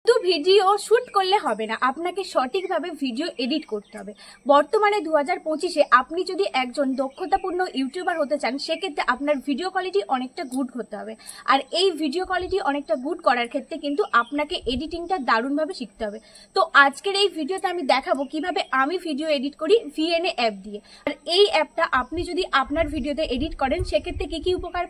শুধু video shoot করলে হবে না, আপনাকে সঠিকভাবে ভিডিও এডিট করতে হবে। বর্তমানে 2025-এ আপনি যদি একজন দক্ষতাপূর্ণ ইউটিউবার হতে চান, সেক্ষেত্রে আপনার ভিডিও কোয়ালিটি অনেকটা গুড হতে হবে। আর এই ভিডিও কোয়ালিটি অনেকটা গুড করার ক্ষেত্রে কিন্তু আপনাকে এডিটিংটা দারুণভাবে শিখতে হবে। তো আজকের এই ভিডিওতে আমি দেখাবো কিভাবে আমি ভিডিও এডিট করি VNA অ্যাপ দিয়ে। আর এই অ্যাপটা আপনি যদি আপনার ভিডিওতে এডিট করেন, সেক্ষেত্রে কি কি উপকার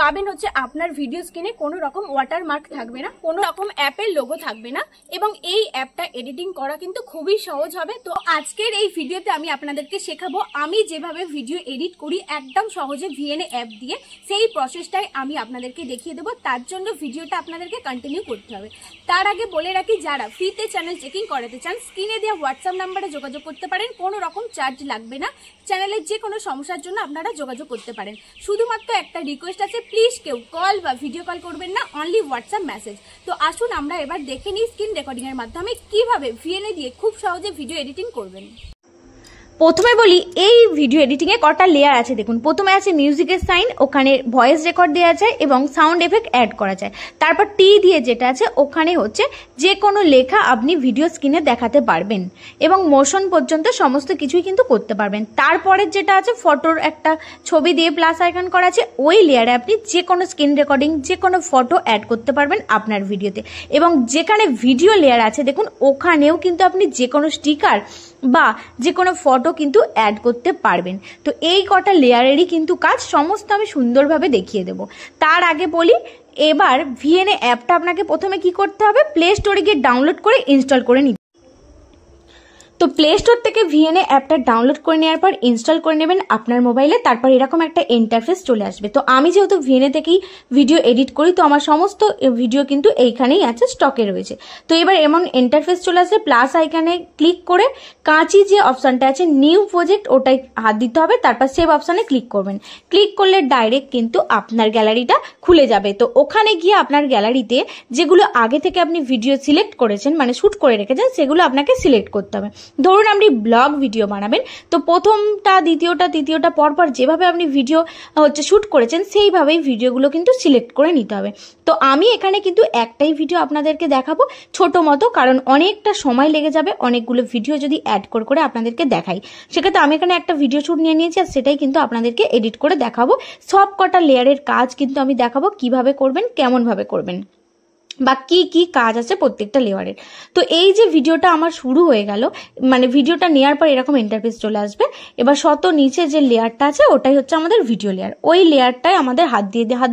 পাবেন হচ্ছে আপনার ভিডিও স্ক্রিনে কোনো রকম ওয়াটারমার্ক থাকবে না, কোনো রকম অ্যাপের লোগো থাকবে না, এবং এই অ্যাপটা এডিটিং করা কিন্তু খুবই সহজ হবে। তো আজকের এই ভিডিওতে আমি আপনাদেরকে শেখাবো আমি যেভাবে ভিডিও এডিট করি একদম সহজে VNA অ্যাপ দিয়ে, সেই প্রসেসটাই আমি আপনাদেরকে দেখিয়ে দেবো। তার জন্য ভিডিওটা আপনাদেরকে কন্টিনিউ করতে হবে। তার আগে বলে রাখি, যারা ফ্রিতে চ্যানেল চেকিং করাতে চান, স্ক্রিনে দেওয়া হোয়াটসঅ্যাপ নাম্বারে যোগাযোগ করতে পারেন, কোনো রকম চার্জ লাগবে না। চ্যানেলের যে কোনো সমস্যার জন্য আপনারা যোগাযোগ করতে পারেন। শুধুমাত্র একটা রিকোয়েস্ট আছে, প্লিজ কেউ কল বা ভিডিও কল করবেন না, অনলি হোয়াটসঅ্যাপ মেসেজ। তো আসুন আমরা এবার দেখে নিই স্ক্রিন রেকর্ডিং এর মাধ্যমে কিভাবে VNA দিয়ে খুব সহজে ভিডিও এডিটিং করবেন। প্রথমে বলি এই ভিডিও এডিটিং এ কটা লেয়ার আছে দেখুন। প্রথমে আছে মিউজিকের সাইন, ওখানে ভয়েস রেকর্ড দেওয়া যায় এবং সাউন্ড এফেক্ট অ্যাড করা যায়। তারপর টি দিয়ে যেটা আছে ওখানে হচ্ছে যে কোনো লেখা আপনি ভিডিও স্ক্রিনে দেখাতে পারবেন এবং মোশন পর্যন্ত সমস্ত কিছুই কিন্তু করতে পারবেন। তারপরের যেটা আছে ফটোর একটা ছবি দিয়ে প্লাস আইকন করা আছে, ওই লেয়ারে আপনি যে কোনো স্ক্রিন রেকর্ডিং যে কোনো ফটো অ্যাড করতে পারবেন আপনার ভিডিওতে। এবং যেখানে ভিডিও লেয়ার আছে দেখুন, ওখানেও কিন্তু আপনি যে কোনো স্টিকার বা যে কোনো ফটো কিন্তু অ্যাড করতে পারবেন। তো এই কটা লেয়ারেরই কিন্তু কাজ সমস্ত আমি সুন্দরভাবে দেখিয়ে দেব। তার আগে বলি, এবার VNA অ্যাপটা আপনাকে প্রথমে কি করতে হবে, প্লে স্টোরে গিয়ে ডাউনলোড করে ইনস্টল করে নিতে। তো প্লে স্টোর থেকে VNA অ্যাপটা ডাউনলোড করে নেওয়ার পর ইনস্টল করে নেবেন আপনার মোবাইলে। তারপর এরকম একটা ইন্টারফেস চলে আসবে। তো আমি যেহেতু VNA থেকেই ভিডিও এডিট করি, তো আমার সমস্ত ভিডিও কিন্তু এইখানেই আছে, স্টকে রয়েছে। তো এবার এমন ইন্টারফেস চলে আসবে, প্লাস আইকনে ক্লিক করে কাঁচি যে অপশনটা আছে নিউ প্রজেক্ট, ওটাই হাত দিতে হবে। তারপর সেভ অপশনে ক্লিক করবেন। ক্লিক করলে ডাইরেক্ট কিন্তু আপনার গ্যালারিটা খুলে যাবে। তো ওখানে গিয়ে আপনার গ্যালারিতে যেগুলো আগে থেকে আপনি ভিডিও সিলেক্ট করেছেন, মানে শুট করে রেখেছেন, সেগুলো আপনাকে সিলেক্ট করতে হবে। ধরুন আপনি ব্লগ ভিডিও বানাবেন, তো প্রথমটা দ্বিতীয়টা তৃতীয়টা পরপর যেভাবে আপনি ভিডিও শুট করেছেন সেইভাবেই ভিডিওগুলো কিন্তু সিলেক্ট করে নিতে হবে। তো আমি এখানে কিন্তু একটাই ভিডিও আপনাদেরকে দেখাবো ছোট মতো, কারণ অনেকটা সময় লেগে যাবে অনেকগুলো ভিডিও যদি অ্যাড করে আপনাদেরকে দেখাই। সেক্ষেত্রে আমি এখানে একটা ভিডিও শুট নিয়ে নিয়েছি, আর সেটাই কিন্তু আপনাদেরকে এডিট করে দেখাবো। সব কটা লেয়ারের কাজ কিন্তু আমি দেখাবো কিভাবে করবেন, কেমন ভাবে করবেন, বা কি কি কাজ আছে প্রত্যেকটা লেয়ারের। তো এই যে ভিডিওটা আমার শুরু হয়ে গেল, মানে ভিডিওটা নেওয়ার পর এরকম ইন্টারফেস চলে আসবে। এবার শত নিচে যে লেয়ারটা আছে ওটাই হচ্ছে আমাদের ভিডিও লেয়ার। ওই লেয়ারটাই আমাদের হাত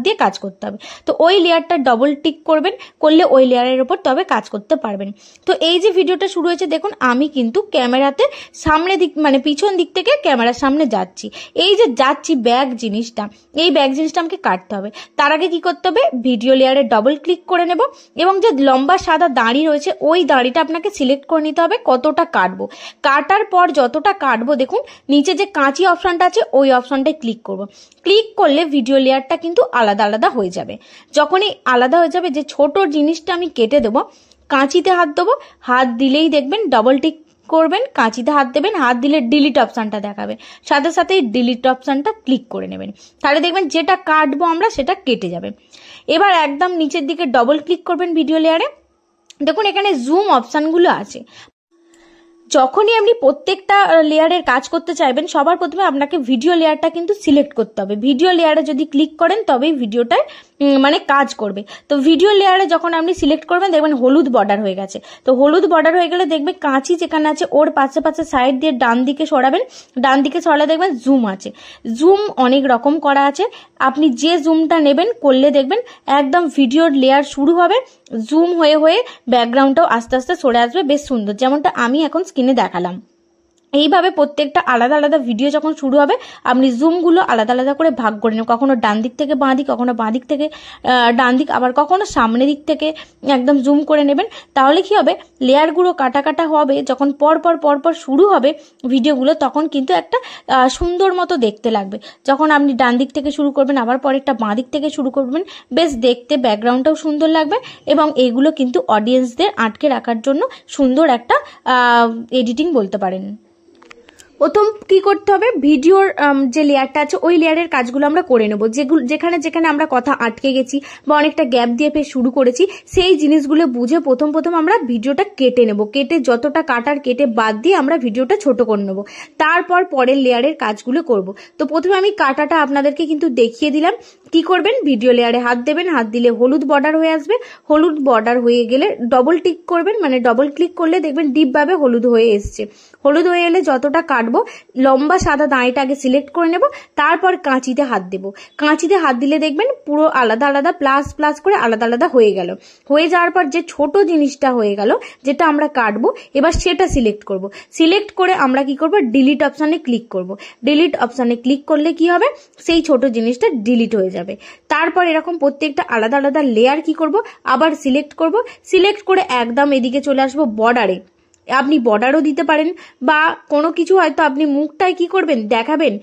দিয়ে কাজ করতে হবে। তো ওই লেয়ারটা ডবল টিক করবেন, করলে ওই লেয়ারের উপর তবে কাজ করতে পারবেন। তো এই যে ভিডিওটা শুরু হয়েছে দেখুন, আমি কিন্তু ক্যামেরাতে সামনে দিক মানে পিছন দিক থেকে ক্যামেরার সামনে যাচ্ছি। এই যে যাচ্ছি ব্যাক জিনিসটা, এই ব্যাক জিনিসটা আমাকে কাটতে হবে। তার আগে কি করতে হবে, ভিডিও লেয়ারে ডবল ক্লিক করে নেব এবং যে লম্বা সাদা দাড়ি রয়েছে ওই দাড়িটা আপনাকে সিলেক্ট করে নিতে হবে কতটা কাটবো। কাটার পর যতটা কাটবো দেখুন নিচে যে কাঁচি অপশনটা আছে ওই অপশনটায় ক্লিক করব। ক্লিক করলে ভিডিও লেয়ারটা কিন্তু আলাদা আলাদা হয়ে যাবে। যখনই আলাদা হয়ে যাবে, যে ছোট জিনিসটা আমি কেটে দেবো, কাঁচিতে হাত দেবো, হাত দিলেই দেখবেন ডবল টিক করবেন, কাঁচিতে হাত দেবেন, হাত দিলে ডিলিট অপশনটা দেখাবে, সাথে সাথে ডিলিট অপশনটা ক্লিক করে নেবেন। তাহলে দেখবেন যেটা কাটবো আমরা সেটা কেটে যাবে। এবার একদম নিচের দিকে ডবল ক্লিক করবেন ভিডিও লেয়ারে, দেখুন এখানে জুম অপশনগুলো আছে। যখনই আপনি প্রত্যেকটা লেয়ারের কাজ করতে চাইবেন, সবার প্রথমে আপনাকে ভিডিও লেয়ারটা কিন্তু সিলেক্ট করতে হবে। ভিডিও লেয়ারে যদি ক্লিক করেন তবেই ভিডিওটায় মানে কাজ করবে। তো ভিডিও লেয়ারে যখন আপনি সিলেক্ট করবেন দেখবেন হলুদ বর্ডার হয়ে গেছে। তো হলুদ বর্ডার হয়ে গেলে দেখবেন কাঁচি যেখানে আছে ওর পাশে পাশে সাইড দিয়ে ডান দিকে সরাবেন। ডান দিকে সরালে দেখবেন জুম আছে। জুম অনেক রকম করা আছে, আপনি যে জুমটা নেবেন করলে দেখবেন একদম ভিডিওর লেয়ার শুরু হবে, জুম হয়ে হয়ে ব্যাকগ্রাউন্ডটাও আস্তে আস্তে সরে আসবে, বেশ সুন্দর, যেমনটা আমি এখন স্ক্রিনে দেখালাম। এইভাবে প্রত্যেকটা আলাদা আলাদা ভিডিও যখন শুরু হবে আপনি জুমগুলো আলাদা আলাদা করে ভাগ করে নেবেন, কখনো ডান দিক থেকে বাঁ দিক, কখনো বাঁ দিক থেকে ডান দিক, আবার কখনো সামনের দিক থেকে একদম জুম করে নেবেন। তাহলে কি হবে, লেয়ারগুলো কাটা কাটা হবে, যখন পরপর শুরু হবে ভিডিওগুলো তখন কিন্তু একটা সুন্দর মতো দেখতে লাগবে। যখন আপনি ডান দিক থেকে শুরু করবেন আবার পরেরটা বাঁ দিক থেকে শুরু করবেন, বেশ দেখতে ব্যাকগ্রাউন্ডটাও সুন্দর লাগবে এবং এগুলো কিন্তু অডিয়েন্সদের আটকে রাখার জন্য সুন্দর একটা এডিটিং বলতে পারেন। প্রথম কি করতে হবে, ভিডিওর যে লেয়ারটা আছে ওই লেয়ারের কাজগুলো আমরা করে নেব, যেখানে যেখানে আমরা কথা আটকে গেছি বা অনেকটা গ্যাপ দিয়ে ফের শুরু করেছি সেই জিনিসগুলো বুঝে প্রথম আমরা ভিডিওটা কেটে নেব, কেটে যতটা কাটার কেটে বাদ দিয়ে আমরা ভিডিওটা ছোট করে নেব, তারপর পরের লেয়ারের কাজগুলো করব। তো প্রথমে আমি কাটাটা আপনাদেরকে কিন্তু দেখিয়ে দিলাম। কি করবেন, ভিডিও লেয়ারে হাত দেবেন, হাত দিলে হলুদ বর্ডার হয়ে আসবে, হলুদ বর্ডার হয়ে গেলে ডবল টিক করবেন, মানে ডবল ক্লিক করলে দেখবেন ডিপ ভাবে হলুদ হয়ে এসছে। হলুদ হয়ে এলে যতটা কাটবো লম্বা সাদা দাঁড়িটা আগে সিলেক্ট করে নেব, তারপর কাঁচিতে হাত দেব। কাঁচিতে হাত দিলে দেখবেন পুরো আলাদা আলাদা প্লাস প্লাস করে আলাদা আলাদা হয়ে গেল। হয়ে যাওয়ার পর যে ছোট জিনিসটা হয়ে গেল যেটা আমরা কাটবো এবার সেটা সিলেক্ট করব। সিলেক্ট করে আমরা কি করব, ডিলিট অপশানে ক্লিক করব। ডিলিট অপশানে ক্লিক করলে কি হবে, সেই ছোট জিনিসটা ডিলিট হয়ে যাবে। তারপর এরকম প্রত্যেকটা আলাদা আলাদা লেয়ার কি করব, আবার সিলেক্ট করব। সিলেক্ট করে একদম এদিকে চলে আসবো বর্ডারে। আপনি বর্ডারও দিতে পারেন বা কোনো কিছু হয়তো আপনি মুখটায় কি করবেন দেখাবেন,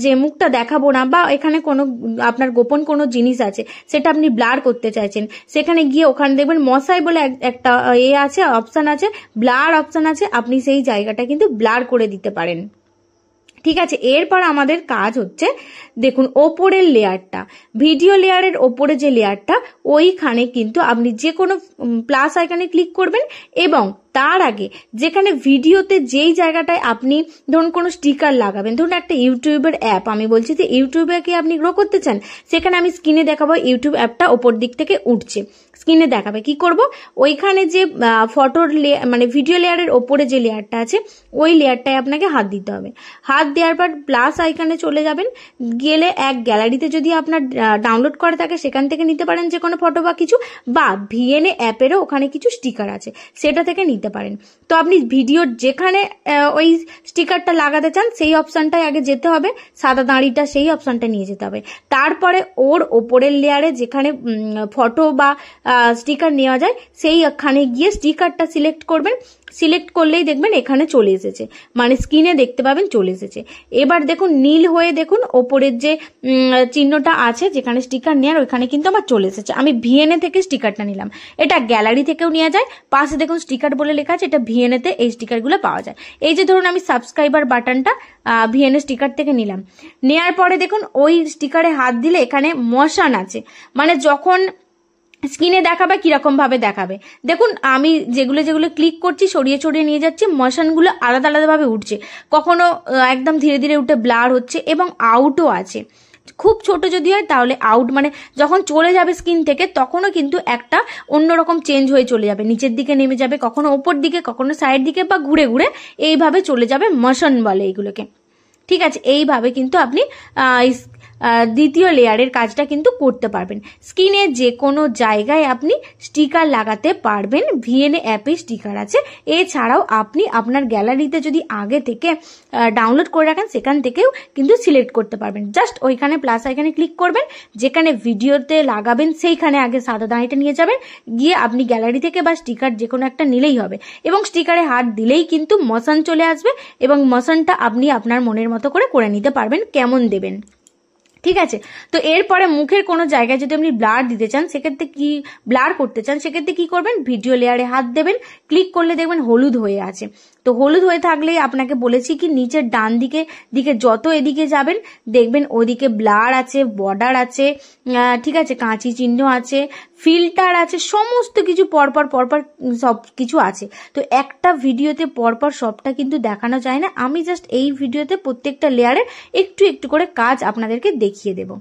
যে মুখটা দেখাবো না বা এখানে কোনো আপনার গোপন কোনো জিনিস আছে সেটা আপনি ব্লার করতে চাইছেন, সেখানে গিয়ে ওখানে দেখবেন মশাই বলে একটা আছে অপশন আছে, ব্লার অপশন আছে, আপনি সেই জায়গাটা কিন্তু ব্লার করে দিতে পারেন। ঠিক আছে, এরপর আমাদের কাজ হচ্ছে দেখুন ওপরের লেয়ারটা, ভিডিও লেয়ারের ওপরে যে লেয়ারটা ওইখানে কিন্তু আপনি যে কোনো প্লাস আইকনে ক্লিক করবেন এবং তার আগে যেখানে ভিডিওতে যেই জায়গাটায় আপনি ধরুন কোনো স্টিকার লাগাবেন, ধরুন একটা ইউটিউবের অ্যাপ, আমি বলছি যে ইউটিউবে কি আপনি গ্রো করতে চান, সেখানে আমি স্ক্রিনে দেখাবো ইউটিউব অ্যাপটা ওপর দিক থেকে উঠছে, স্ক্রিনে দেখাবে। কি করব, ওইখানে যে ফটোর মানে ভিডিও লেয়ারের ওপরে যে লেয়ারটা আছে ওই লেয়ারটায় আপনাকে হাত দিতে হবে। হাত দেওয়ার পর প্লাস আইকনে চলে যাবেন, গেলে এক গ্যালারিতে যদি আপনার ডাউনলোড করা থাকে সেখান থেকে নিতে পারেন যে কোনো ফটো বা কিছু, বা ভিএনএ অ্যাপেরও ওখানে কিছু স্টিকার আছে সেটা থেকে নিতে পারেন। তো আপনি ভিডিওর যেখানে ওই স্টিকারটা লাগাতে চান সেই অপশনটায় আগে যেতে হবে, সাদা দাঁড়িটা সেই অপশনটা নিয়ে যেতে হবে। তারপরে ওর ওপরের লেয়ারে যেখানে ফটো বা স্টিকার নেওয়া যায় সেইখানে গিয়ে স্টিকারটা সিলেক্ট করবেন। সিলেক্ট করলেই দেখবেন এখানে চলে এসেছে, মানে স্ক্রিনে দেখতে পাবেন চলে এসেছে। এবার দেখুন নীল হয়ে দেখুন ওপরের যে চিহ্নটা আছে যেখানে স্টিকার নেওয়ার ওইখানে কিন্তু আমার চলে এসেছে। আমি ভিএনএ থেকে স্টিকারটা নিলাম, এটা গ্যালারি থেকেও নেওয়া যায়, পাশে দেখুন স্টিকার বলে লেখা আছে, এটা ভিএনএ তে এই স্টিকারগুলো পাওয়া যায়। এই যে ধরুন আমি সাবস্ক্রাইবার বাটনটা ভিএনএ স্টিকার থেকে নিলাম, নেওয়ার পরে দেখুন ওই স্টিকারে হাত দিলে এখানে মশান আছে, মানে যখন স্ক্রিনে দেখাবে কিরকম ভাবে দেখাবে। দেখুন আমি যেগুলো যেগুলো ক্লিক করছি সরিয়ে সরিয়ে নিয়ে যাচ্ছি, মশানগুলো আলাদা আলাদা ভাবে উঠছে, কখনো একদম ধীরে ধীরে উঠে ব্লার হচ্ছে এবং আউটও আছে। খুব ছোট যদি হয় তাহলে আউট, মানে যখন চলে যাবে স্ক্রিন থেকে তখনও কিন্তু একটা অন্যরকম চেঞ্জ হয়ে চলে যাবে, নিচের দিকে নেমে যাবে, কখনো ওপর দিকে কখনো সাইড দিকে বা ঘুরে ঘুরে এইভাবে চলে যাবে, মশান বলে এইগুলোকে। ঠিক আছে, এইভাবে কিন্তু আপনি দ্বিতীয় লেয়ারের কাজটা কিন্তু করতে পারবেন। স্ক্রিনে যে কোনো জায়গায় আপনি স্টিকার লাগাতে পারবেন, ভিএনএ অ্যাপে স্টিকার আছে। এছাড়াও আপনি আপনার গ্যালারিতে যদি আগে থেকে ডাউনলোড করে রাখেন সেখান থেকেও কিন্তু সিলেক্ট করতে পারবেন। জাস্ট ওইখানে প্লাস আইকনে ক্লিক করবেন, যেখানে ভিডিওতে লাগাবেন সেইখানে আগে সাদা দাঁড়িটা নিয়ে যাবেন, গিয়ে আপনি গ্যালারি থেকে বা স্টিকার যে কোনো একটা নিলেই হবে এবং স্টিকারে হাত দিলেই কিন্তু মশান চলে আসবে এবং মশানটা আপনি আপনার মনের মতো করে নিতে পারবেন কেমন দেবেন। ঠিক আছে, তো এরপরে মুখের কোনো জায়গায় যদি আপনি ব্লার দিতে চান সেক্ষেত্রে কি ব্লার করতে চান সেক্ষেত্রে কি করবেন, ভিডিও লেয়ারে হাত দেবেন, ক্লিক করলে দেখবেন হলুদ হয়ে আছে। তো হলুদ হয়ে থাকলেই আপনাকে বলেছি কি নিচের ডান দিকে যত এদিকে যাবেন দেখবেন ওদিকে ব্লার আছে, বর্ডার আছে, ঠিক আছে, কাঁচি চিহ্ন আছে, ফিল্টার আছে, সমস্ত কিছু পরপর সব কিছু আছে। তো একটা ভিডিওতে পরপর সবটা কিন্তু দেখানো যায় না, আমি জাস্ট এই ভিডিওতে প্রত্যেকটা লেয়ারে একটু একটু করে কাজ আপনাদেরকে দেখিয়ে দেব।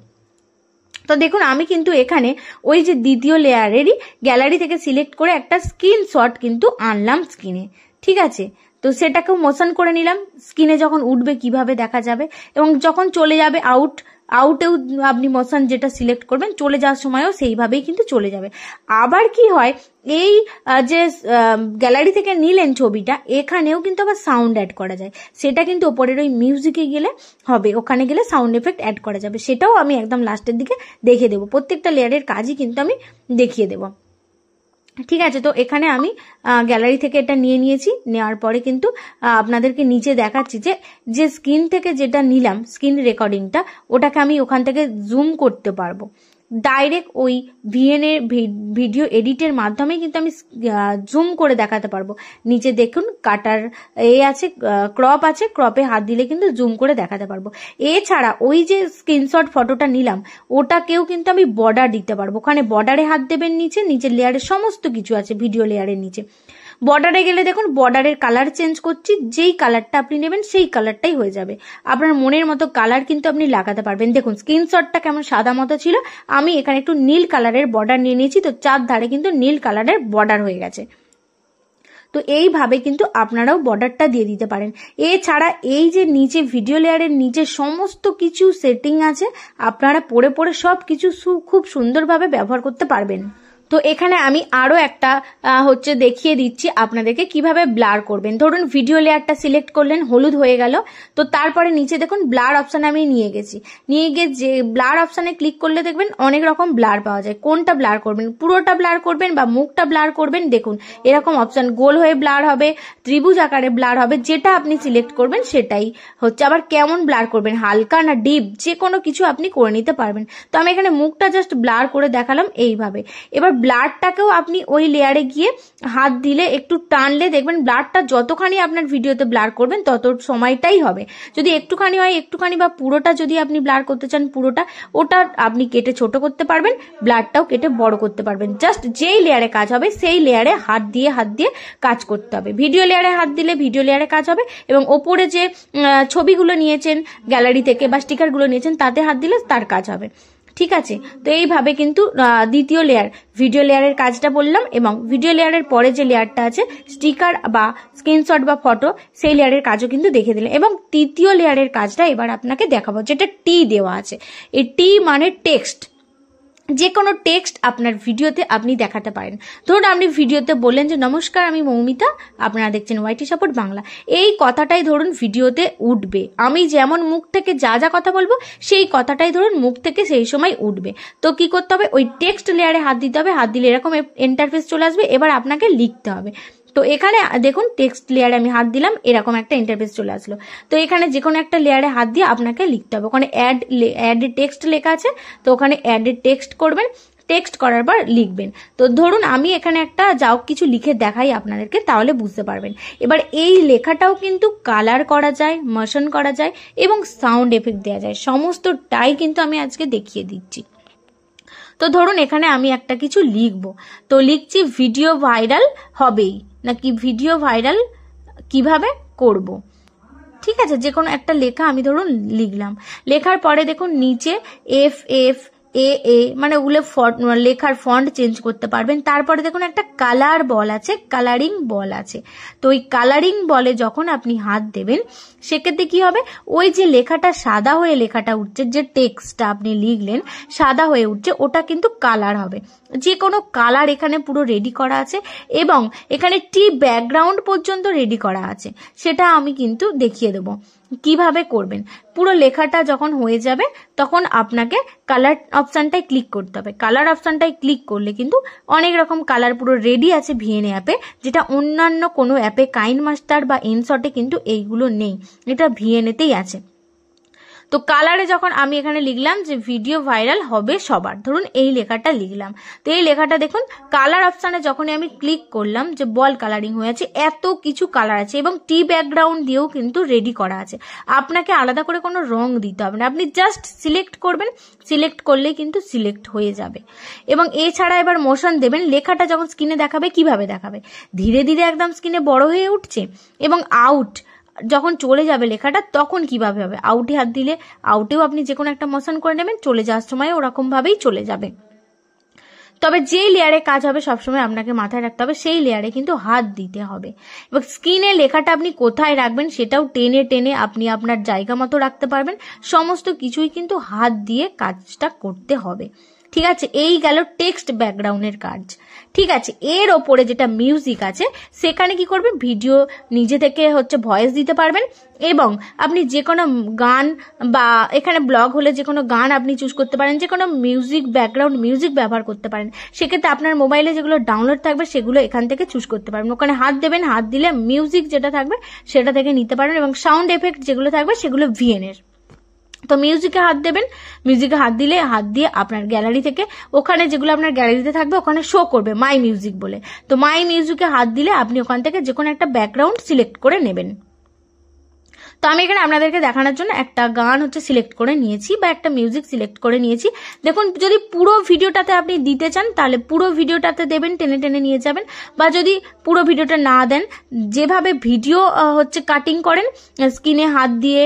তো দেখুন আমি কিন্তু এখানে ওই যে দ্বিতীয় লেয়ারেরই গ্যালারি থেকে সিলেক্ট করে একটা স্ক্রিনশট কিন্তু আনলাম স্ক্রিনে। ঠিক আছে, তো সেটাকেও মোশন করে নিলাম, স্ক্রিনে যখন উঠবে কিভাবে দেখা যাবে এবং যখন চলে যাবে আউটেও আপনি মোশন যেটা সিলেক্ট করবেন চলে যাওয়ার সময়ও সেইভাবেই কিন্তু চলে যাবে। আবার কি হয়, এই যে গ্যালারি থেকে নিলেন ছবিটা এখানেও কিন্তু আবার সাউন্ড অ্যাড করা যায়, সেটা কিন্তু ওপরের ওই মিউজিকে গেলে হবে, ওখানে গেলে সাউন্ড এফেক্ট অ্যাড করা যাবে, সেটাও আমি একদম লাস্টের দিকে দেখিয়ে দেবো। প্রত্যেকটা লেয়ারের কাজই কিন্তু আমি দেখিয়ে দেবো। ঠিক আছে, তো এখানে আমি গ্যালারি থেকে এটা নিয়েছি, নেওয়ার পরে কিন্তু আপনাদেরকে নিচে দেখাচ্ছি যে স্ক্রিন থেকে যেটা নিলাম স্ক্রিন রেকর্ডিংটা ওটাকে আমি ওখান থেকে জুম করতে পারবো। ডাইরেক্ট ওই ভিএন এর ভিডিও এডিটের মাধ্যমে কিন্তু আমি জুম করে দেখাতে পারবো। নিচে দেখুন কাটার আছে, ক্রপ আছে, ক্রপে হাত দিলে কিন্তু জুম করে দেখাতে পারবো। এছাড়া ওই যে স্ক্রিনশট ফটোটা নিলাম ওটাকেও কিন্তু আমি বর্ডার দিতে পারবো। ওখানে বর্ডারে হাত দেবেন, নিচের লেয়ারে সমস্ত কিছু আছে ভিডিও লেয়ারের নিচে। বর্ডারে গেলে দেখুন বর্ডারের কালার চেঞ্জ করছি, যেই কালারটা আপনি নেবেন সেই কালারটাই হয়ে যাবে। আপনার মনের মতো কালার কিন্তু আপনি লাগাতে পারবেন। দেখুন স্ক্রিনশটটা কেমন সাদা মতো ছিল, আমি এখানে একটু নীল কালারের বর্ডার নিয়ে নিয়েছি, তো চারধারে কিন্তু নীল কালারের বর্ডার হয়ে গেছে। তো এইভাবে কিন্তু আপনারাও বর্ডারটা দিয়ে দিতে পারেন। এছাড়া এই যে নিচে ভিডিও লেয়ারের নিচে সমস্ত কিছু সেটিং আছে, আপনারা পড়ে সব কিছু খুব সুন্দরভাবে ব্যবহার করতে পারবেন। তো এখানে আমি আরো একটা দেখিয়ে দিচ্ছি আপনাদেরকে কিভাবে ব্লার করবেন। ধরুন ভিডিও লেয়ারটা সিলেক্ট করলেন, হলুদ হয়ে গেল, তো তারপরে নিচে দেখুন ব্লার অপশানে আমি নিয়ে গিয়ে যে ব্লার অপশানে ক্লিক করলে দেখবেন অনেক রকম ব্লার পাওয়া যায়। কোনটা ব্লার করবেন, পুরোটা ব্লার করবেন বা মুখটা ব্লার করবেন, দেখুন এরকম অপশান গোল হয়ে ব্লার হবে, ত্রিভুজ আকারে ব্লার হবে, যেটা আপনি সিলেক্ট করবেন সেটাই হচ্ছে। আবার কেমন ব্লার করবেন, হালকা না ডিপ, যে কোনো কিছু আপনি করে নিতে পারবেন। তো আমি এখানে মুখটা জাস্ট ব্লার করে দেখালাম এইভাবে। এবার ব্লারটাকেও আপনি ওই লেয়ারে গিয়ে হাত দিলে একটু টানলে দেখবেন ব্লারটা যতখানি আপনার ভিডিওতে ব্লার করবেন তত সময়টাই হবে। যদি একটুখানি হয় একটুখানি, বা পুরোটা যদি আপনি ব্লার করতে চান পুরোটা, ওটা আপনি কেটে ছোট করতে পারবেন, ব্লারটাও কেটে বড় করতে পারবেন। জাস্ট যেই লেয়ারে কাজ হবে সেই লেয়ারে হাত দিয়ে কাজ করতে হবে। ভিডিও লেয়ারে হাত দিলে ভিডিও লেয়ারে কাজ হবে, এবং ওপরে যে ছবিগুলো নিয়েছেন গ্যালারি থেকে বা স্টিকারগুলো নিয়েছেন তাতে হাত দিলে তার কাজ হবে। ঠিক আছে, তো এইভাবে কিন্তু দ্বিতীয় লেয়ার ভিডিও লেয়ারের কাজটা বললাম, এবং ভিডিও লেয়ারের পরে যে লেয়ারটা আছে স্টিকার বা স্ক্রিনশট বা ফটো, সেই লেয়ারের কাজও কিন্তু দেখে দিলেন। এবং তৃতীয় লেয়ারের কাজটা এবার আপনাকে দেখাবো, যেটা টি দেওয়া আছে। এই টি মানে টেক্সট, যে কোনো টেক্সট আপনার ভিডিওতে আপনি দেখাতে পারেন। ধরুন আপনি ভিডিওতে বললেন যে নমস্কার আমি মৌমিতা, আপনারা দেখছেন ওয়াইটি সাপোর্ট বাংলা, এই কথাটাই ধরুন ভিডিওতে উঠবে। আমি যেমন মুখ থেকে যা যা কথা বলবো সেই কথাটাই ধরুন মুখ থেকে সেই সময় উঠবে। তো কি করতে হবে, ওই টেক্সট লেয়ারে হাত দিতে হবে, হাত দিলে এরকম ইন্টারফেস চলে আসবে। এবার আপনাকে লিখতে হবে। তো এখানে দেখুন টেক্সট লেয়ারে আমি হাত দিলাম, এরকম একটা ইন্টারফেস চলে আসলো। তো এখানে যে কোনো একটা লেয়ারে হাত দিয়ে আপনাকে লিখতে হবে। ওখানে অ্যাড টেক্সট লেখা আছে, তো ওখানে অ্যাড টেক্সট করবেন, টেক্সট করার পর লিখবেন। তো ধরুন আমি এখানে একটা যাও কিছু লিখে দেখাই আপনাদেরকে, তাহলে বুঝতে পারবেন। এবার এই লেখাটাও কিন্তু কালার করা যায়, মোশন করা যায়, এবং সাউন্ড এফেক্ট দেওয়া যায়, সমস্তটাই কিন্তু আমি আজকে দেখিয়ে দিচ্ছি। তো ধরুন এখানে আমি একটা কিছু লিখবো, তো লিখছি ভিডিও ভাইরাল হবেই, নাকি ভিডিও ভাইরাল কিভাবে করব। ঠিক আছে, যে কোনো একটা লেখা আমি ধরুন লিখলাম। লেখার পরে দেখুন নিচে FF AA মানে ওগুলো লেখার ফন্ট চেঞ্জ করতে পারবেন। তারপরে দেখুন একটা কালার বল আছে, কালারিং বল আছে। তো ওই কালারিং বলে যখন আপনি হাত দেবেন সেক্ষেত্রে কি হবে, ওই যে লেখাটা সাদা হয়ে লেখাটা উঠছে, যে টেক্সটটা আপনি লিখলেন সাদা হয়ে উঠছে, ওটা কিন্তু কালার হবে। যে কোনো কালার এখানে পুরো রেডি করা আছে, এবং এখানে টি ব্যাকগ্রাউন্ড পর্যন্ত রেডি করা আছে, সেটা আমি কিন্তু দেখিয়ে দেবো কিভাবে করবেন। পুরো লেখাটা যখন হয়ে যাবে তখন আপনাকে কালার অপশনটায় ক্লিক করতে হবে। কালার অপশনটায় ক্লিক করলে কিন্তু অনেক রকম কালার পুরো রেডি আছে ভিএন অ্যাপে, যেটা অন্যান্য কোনো অ্যাপে কাইনমাস্টার বা ইনশটে কিন্তু এইগুলো নেই, এটা ভিএনএতেই আছে। তো কালারে যখন আমি এখানে লিখলাম যে ভিডিও ভাইরাল হবে সবার, ধরুন এই লেখাটা লিখলাম, তো এই লেখাটা দেখুন কালার অপশানে যখনই আমি ক্লিক করলাম যে বল কালারিং হয়ে আছে, এত কিছু কালার আছে, এবং টি ব্যাকগ্রাউন্ড দিয়েও কিন্তু রেডি করা আছে। আপনাকে আলাদা করে কোনো রং দিতে হবে না, আপনি জাস্ট সিলেক্ট করবেন, সিলেক্ট করলেই কিন্তু সিলেক্ট হয়ে যাবে। এবং এছাড়া এবার মোশন দেবেন, লেখাটা যখন স্ক্রিনে দেখাবে কিভাবে দেখাবে, ধীরে ধীরে একদম স্ক্রিনে বড় হয়ে উঠছে, এবং আউট যখন চলে যাবে লেখাটা তখন কিভাবে হবে, আউটে হাত দিলে আউটেও আপনি যে কোনো একটা মোশন করে নেবেন, চলে যাওয়ার সময় ওরকম ভাবেই চলে যাবে। তবে যেই লেয়ারে কাজ হবে সবসময় আপনাকে মাথায় রাখতে হবে সেই লেয়ারে কিন্তু হাত দিতে হবে। এবার স্ক্রিনে লেখাটা আপনি কোথায় রাখবেন সেটাও টেনে টেনে আপনি আপনার জায়গা মতো রাখতে পারবেন, সমস্ত কিছুই কিন্তু হাত দিয়ে কাজটা করতে হবে। ঠিক আছে, এই গেল টেক্সট ব্যাকগ্রাউন্ডের কাজ। ঠিক আছে, এর ওপরে যেটা মিউজিক আছে সেখানে কি করবে, ভিডিও নিজে থেকে ভয়েস দিতে পারবেন, এবং আপনি যে কোনো গান বা এখানে ব্লগ হলে যে কোনো গান আপনি চুজ করতে পারেন, যে কোনো মিউজিক ব্যাকগ্রাউন্ড মিউজিক ব্যবহার করতে পারেন। সেক্ষেত্রে আপনার মোবাইলে যেগুলো ডাউনলোড থাকবে সেগুলো এখান থেকে চুজ করতে পারবেন। ওখানে হাত দেবেন, হাত দিলে মিউজিক যেটা থাকবে সেটা থেকে নিতে পারেন, এবং সাউন্ড এফেক্ট যেগুলো থাকবে সেগুলো ভিএন এর। তো মিউজিকে হাত দেবেন, মিউজিকে হাত দিয়ে আপনার গ্যালারি থেকে ওখানে যেগুলো আপনার গ্যালারিতে থাকবে ওখানে শো করবে মাই মিউজিক বলে। তো মাই মিউজিকে হাত দিলে আপনি ওখান থেকে যে কোনো একটা ব্যাকগ্রাউন্ড সিলেক্ট করে নেবেন। তো আমি এখানে আপনাদেরকে দেখানোর জন্য একটা গান হচ্ছে সিলেক্ট করে নিয়েছি বা একটা মিউজিক সিলেক্ট করে নিয়েছি। দেখুন, যদি পুরো ভিডিওটাতে আপনি দিতে চান তাহলে পুরো ভিডিওটাতে দেবেন, টেনে টেনে নিয়ে যাবেন, বা যদি পুরো ভিডিওটা না দেন, যেভাবে ভিডিও হচ্ছে কাটিং করেন স্ক্রিনে হাত দিয়ে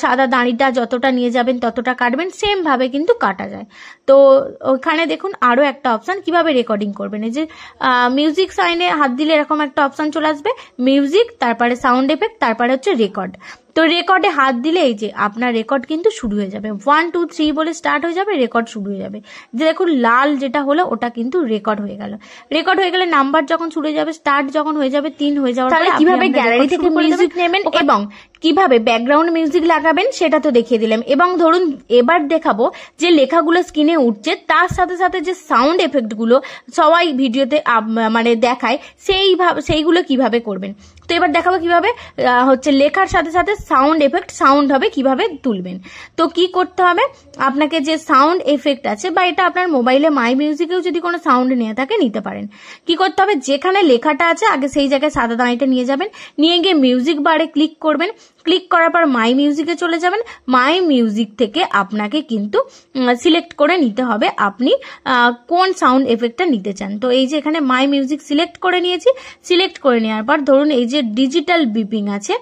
সাদা দাঁড়িটা যতটা নিয়ে যাবেন ততটা কাটবেন, সেম ভাবে কিন্তু কাটা যায়। তো ওখানে দেখুন আরো একটা অপশন কিভাবে রেকর্ডিং করবেন, এই যে মিউজিক সাইনে হাত দিলে এরকম একটা অপশন চলে আসবে, মিউজিক, তারপরে সাউন্ড এফেক্ট, তারপরে হচ্ছে রেকর্ড। তো রেকর্ডে হাত দিলে এই যে আপনার রেকর্ড কিন্তু শুরু হয়ে যাবে, 1 2 3 বলে স্টার্ট হয়ে যাবে, রেকর্ড শুরু হয়ে যাবে। যে দেখুন লাল যেটা হলো ওটা কিন্তু রেকর্ড হয়ে গেল। রেকর্ড হয়ে গেলে নাম্বার যখন শুরু হয়ে যাবে, স্টার্ট যখন হয়ে যাবে 3 হয়ে যাওয়ার পরে কিভাবে গ্যালারি থেকে মিউজিক নেবেন এবং কিভাবে ব্যাকগ্রাউন্ড মিউজিক লাগাবেন সেটা তো দেখিয়ে দিলাম। এবং ধরুন এবার দেখাবো যে লেখাগুলো স্ক্রিনে উঠছে, তার সাথে সাথে যে সাউন্ড এফেক্ট গুলো সবাই ভিডিওতে মানে দেখায় সেইগুলো কিভাবে করবেন। তো এবার দেখাবো কিভাবে হচ্ছে লেখার সাথে সাথে সাউন্ড এফেক্ট সাউন্ড হবে কিভাবে তুলবেন। তো কি করতে হবে, আপনাকে যে সাউন্ড এফেক্ট আছে বা এটা আপনার মোবাইলে মাই মিউজিকেও যদি কোনো সাউন্ড নিয়ে থাকে নিতে পারেন। কি করতে হবে, যেখানে লেখাটা আছে আগে সেই জায়গায় সাদা দাঁড়িটা নিয়ে যাবেন, নিয়ে গিয়ে মিউজিক বারে ক্লিক করবেন, ক্লিক করার পর মাই মিউজিকে চলে যাবেন। মাই মিউজিক থেকে আপনাকে কিন্তু সিলেক্ট করে নিতে হবে আপনি কোন সাউন্ড এফেক্টটা নিতে চান। তো এই যে এখানে মাই মিউজিক সিলেক্ট করে নিয়েছি, সিলেক্ট করে নেওয়ার পর ধরুন এই যে ডিজিটাল বিপিং আছে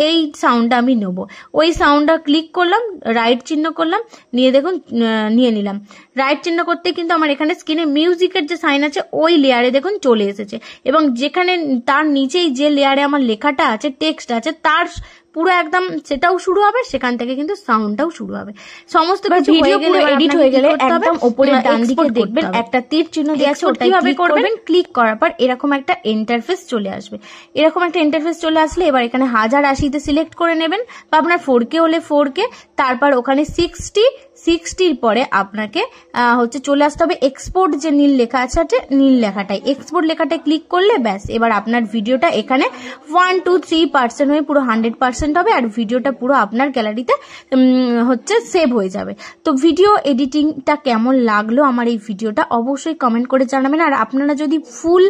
এই সাউন্ডটা আমি নেব, ওই সাউন্ডটা ক্লিক করলাম, রাইট চিহ্ন করলাম, নিয়ে দেখুন নিয়ে নিলাম। রাইট চিহ্ন করতে কিন্তু আমার এখানে স্ক্রিনে মিউজিকের যে সাইন আছে ওই লেয়ারে দেখুন চলে এসেছে, এবং যেখানে তার নিচেই যে লেয়ারে আমার লেখাটা আছে টেক্সট আছে তার পুরো একদম সেটাও শুরু হবে, সেখান থেকে কিন্তু সাউন্ডটাও শুরু হবে। সমস্ত কিছু ভিডিও পুরো এডিট হয়ে গেলে একদম উপরে ডান দিকে দেখবেন একটা তীর চিহ্ন দেওয়া আছে, ওটা কিভাবে করবেন, ক্লিক করার পর এরকম একটা ইন্টারফেস চলে আসবে। এরকম একটা ইন্টারফেস চলে আসলে এবার এখানে 1080 তে সিলেক্ট করে নেবেন, বা আপনার 4K হলে 4K, তারপর ওখানে 60 পরে আপনাকে হচ্ছে চলে আসতে হবে এক্সপোর্ট, যে নীল লেখা আছে নীল লেখাটাই এক্সপোর্ট লেখাটায় ক্লিক করলে ব্যাস এবার আপনার ভিডিওটা এখানে 1 2 3% হয়ে পুরো 100% হবে, আর ভিডিওটা পুরো আপনার গ্যালারিতে হচ্ছে সেভ হয়ে যাবে। তো ভিডিও এডিটিংটা কেমন লাগলো আমার এই ভিডিওটা অবশ্যই কমেন্ট করে জানাবেন, আর আপনারা যদি ফুল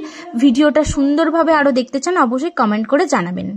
ভিডিওটা সুন্দরভাবে আরো দেখতে চান অবশ্যই কমেন্ট করে জানাবেন।